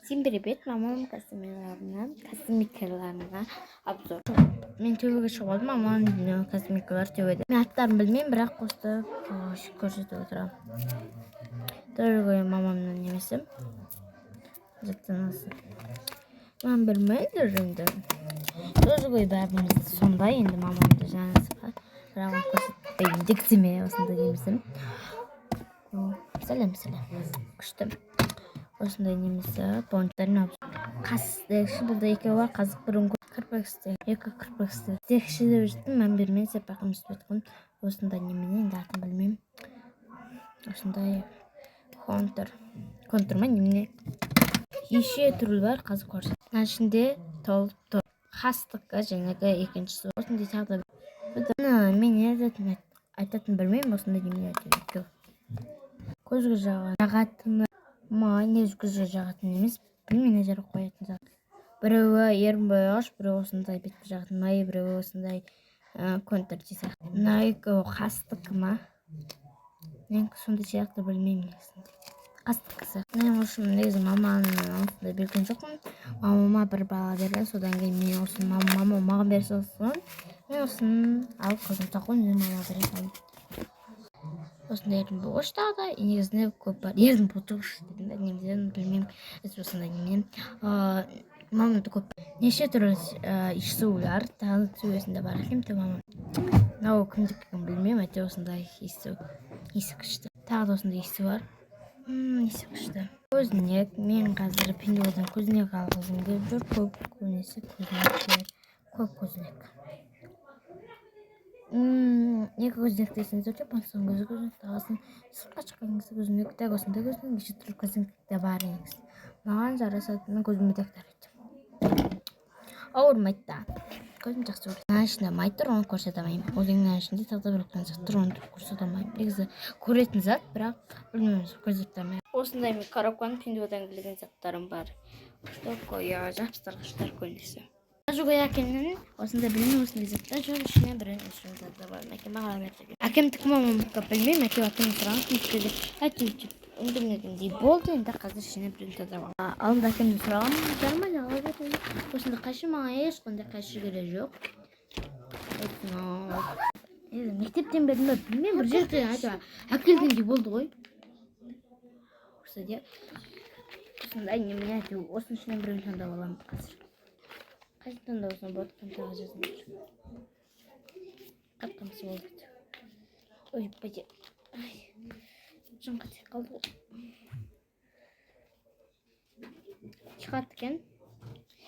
Всем привет, мамам косметикаларына обзор. Мен төбеге шығып алдым, мамам косметикалар төбеде. Мен аттарын білмеймін, бірақ қосып көрсетіп отырамын. Дорогой мамамның немесі. Заттанасы. Мам білмейді енді. Дорогой бәріміз сондай, енді мамамды жаңасыға. Бірақ көрсетпейін дектіме осындай немесі. Сәлем. Күшті. Осындай немесі пончтарын алып. Қасты бұлда екеуі бар, қазық бұрын кірпіксті, екі кірпіксті. Текші де өштім, мән бермен сепақым үспетқын. Осындай немене, енді атын білмеймін. Осындай контур ма немене. Еше түріл бар, қазық көрсет. Ішінде толып тұр. Қастыққа жәнегі екіншісі. Осындай тағда бір. Мен айтатын білмеймін, осындай немене өтеді. Көзгі жағатыны көзгі жағатын емес. Білмеймін әжері қоятын зат. Біреуі ерін бояғыш, біреуі осындай бетті жағатын майы, біреуі осындай контур десек. Найкі қастық ма? Мен сондай сияқты білмеймін негізінде. Қастық қысы. Мен үшін негізі маманың осындай білген жоқпын. Мамама бір бала берген, содан кейін мен осын мама маған берсе осын. Мен осын алып қылдым тақуын, мен мама бере салдым. Осындай ерін боғыш тағда, негізінде көп бар. Ерін боғыш дедім бе, немден білмеймін. Осындай немен. Мамамды көп. Неше түрі иіссулар, тағы сөйесінде бар. Кемді мамам. Нау кімдіккен білмеймін, әте осындай иісі күшті. Тағы да осындай иісі бар. Иісі күшті. Көзінек, мен қазір пендеодан көзінек алғызым келіп жүр. Көп көбінесе көзінек. Көп көзінек. Екі көзінек дейсіңіз өте, бонсон көзінек тағасын сұртқа шыққаныңызды көзінек тәк осындай көзінек, еші түрі көзінек те бар еңіз. Маған жарасатының көзіме тәктар еді. Ауырмайды да. Көзім жақсы көреді. Ішінде майтыр, оны көрсет амайым. Өзіңнің ішінде тағда біріктен жақтыр, оны көрсет амайым. Негізі көретін зат, бірақ білмейміз көрсет амайым. Осындай мен коробканың пендеодан келген заттарым бар. Жапыстырғыштар көндесі. Жугай әкемнің осындай білмеймін, осындай заттар жүр, ішіне бірін үшін заты бар. Әкем маған берді. Әкем мамам білмеймін, әкем атын сұраған кімдікеді. Әйтеуір үндімегендей болды, енді қазір ішіне бірін заты бар. Алдында әкемді сұраған, жармай ала берді. Осындай қайшы маған ешқандай қайшы керек жоқ. Мектептен бердім бе білмеймін, бір жерден әкелгендей болды ғой. Осындай немене әйтеуір, осының ішінен бірін таңдап аламын қазір. Қайсыдан да осыны болады, қантаға жазын жүр. Қатқамсы болды. Ой, бәде. Жын қатып қалды ғой. Шығады екен.